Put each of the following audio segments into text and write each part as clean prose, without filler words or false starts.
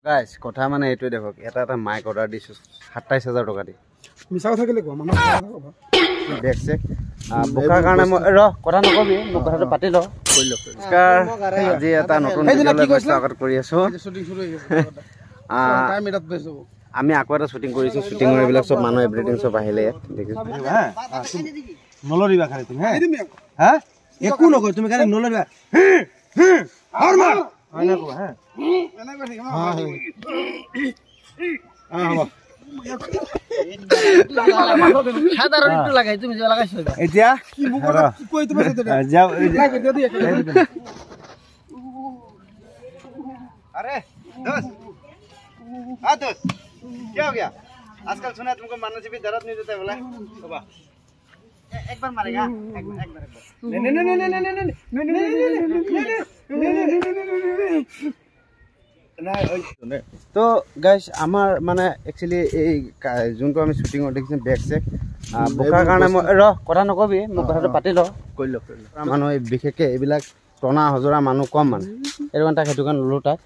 guys কথা মানে এইটোৱে দেখক এটা মাইক অৰ্ডাৰ দিছো 27000 টকা দি মিছা কথা কেলে কোৱা মানুহ দেখছে বোকাৰ কাৰণে মই ৰ কথা নকবি মোক কথাটো পাতি ল কৈ ল আজি এটা নতুন ভিডিঅ' স্বাগত কৰি আছো শুটিং শুৰু হৈ গৈছে টাইম এটাত বেছো আমি আকৌ এটা শুটিং কৰিছো শুটিংৰ এইবিলাক সব মানুহ এভৰিথিং সব আহিলে দেখিছো হা নলৰিবা খালি তুমি হা একো নকয় তুমি খালি নলৰিবা হৰ মাৰ আনা কো হা এনে কৈছে হা হ'ব সাধারণ একটু লাগাই তুমি যে লাগাইছো এতিয়া কি মুখ কি কই তুমি যাও अरे दोस्त हाँ दोस्त क्या हो गया आजकल सुना तुमको मारने से भी दर्द नहीं देता है बोला एक बार मारेगा एक बार तो गाइस আমার মানে एक्चुअली এই যোনটো আমি শুটিং দেখিছেন ব্যাক চেক বোকাৰ কাৰণে ৰ কথা নকবি মোক কথাটো পাতি ল কৈ ল মানুহ বিশেষকৈ এইবিলাক টনা হজৰা মানুহ কম মানে এইটো কাৰণে সেইটো কাৰণে ললো তাক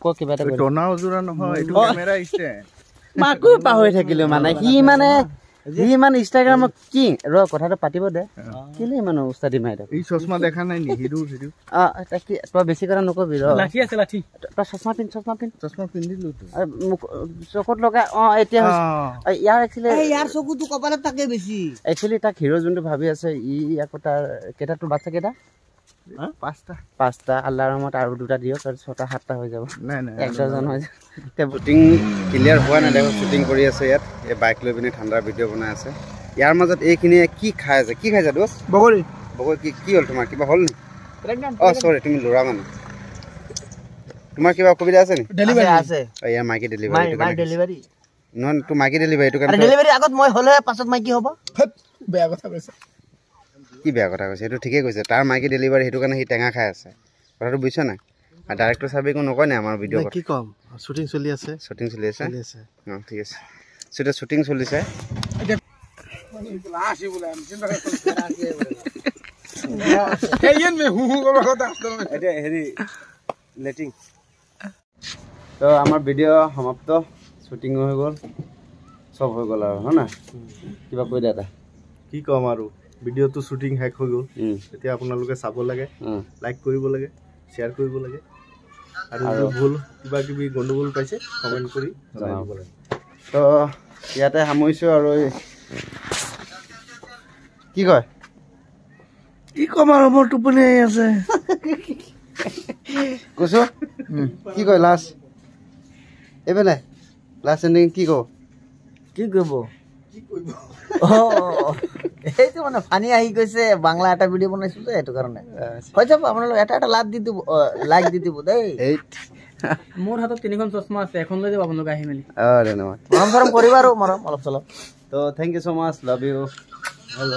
ক কিবা এটা টনা হজৰা নহয় এইটো কেমেৰা ষ্টেণ্ড মাকো পাহৰি থাকিলো মানে সি মানে ইনষ্টাগ্ৰামত কি ৰ কথাটো পাতিব দে কেলে মানে উস্তাদি মাইৰা এই চশমা দেখা নাই নি হিৰো তাকি তই বেছি কথা নকবি ৰ লাঠি আছে লাঠি তই চশমা পিন্ধিলো চকুত লগা এতিয়া ইয়াৰ একচুয়ালি ইয়াৰ চকুটো কপালত থাকে বেছি একচুয়ালি তাক হিৰো যোনটো ভাবি আছে ই আকৌ তাৰ কেটাটো বাচ্চা কেটা পাঁচটা আল্লাহৰ ৰহমত আৰু দুটা দিও তাৰ 6টা 7টা হৈ যাব নাই এক ডজন হৈ যাব তে শুটিং ক্লিয়াৰ হোৱা নাই দেখো শুটিং কৰি আছে ইয়াত এই বাইক লৈ পিনে ঠাণ্ডা ভিডিঅ' বনাই আছে ইয়াৰ মাজত এইখিনি কি খাইছে দোস্ত বগৰী কি হ'ল তোমাৰ কিবা হ'ল নি সৰি তুমি লৰা মানে তোমাৰ কিবা অসুবিধা আছে নি ডেলিভাৰী আছে ইয়াৰ মাইকি ডেলিভাৰী নন তো মাইকি ডেলিভাৰী এইটো কাৰণে ডেলিভাৰী আগত মই হলে পাছত মাইকি হ'ব বেয়া কথা কৈছে কি বেয়া কথা কৈছে এইটো ঠিকই কৈছে তাৰ মাইকি ডেলিভাৰী হেতু কাৰণে হি টেঙা খাই আছে কথাটো বুঝছ না আৰ ডাইৰেক্টৰ সাহেবে কো নকয় না আমাৰ ভিডিও কি কম শুটিং চলি আছে ঠিক আছে সেটা শুটিং চলিছে লাশি বলে আমি চিন্তা করছি এইন মে হু করা কথা এটা হেৰি লেটিং তো আমাৰ ভিডিও সমাপ্ত শুটিং হৈ গল সব হৈ গল আৰু হয় না কিবা কৈ দে কি কম আৰু ভিডিওটো শুটিং হেক হৈ গল এতিয়া আপোনালোকে চাব লাগে লাইক কৰিব লাগে শেয়াৰ কৰিব লাগে আৰু ভুল কিবা কিবি গণ্ডগোল পাইছে কমেন্ট কৰি জনাব লাগে তো ইয়াতে সামৰিছো আৰু কি কয় কি কম আৰু মোৰ টোপনি আছে কৈছো কি কয় লাষ্ট এবেলে লাষ্ট এন্ডিং কি কব এইটো মানে ফানি আহি গৈছে বাংলা এটা ভিডিও বনাইছো যে এটো কাৰণে হৈ যাব আপোনালোক এটা লাভ দি দিব লাইক দি দিব দেই মোৰ হাতত তিনিখন চশমা আছে এখন লৈ যাব আপোনালোক আহি মেলি ধন্যবাদ মৰম কৰিবা আৰু মৰম অলপ চলপ তো thank you so much love you hello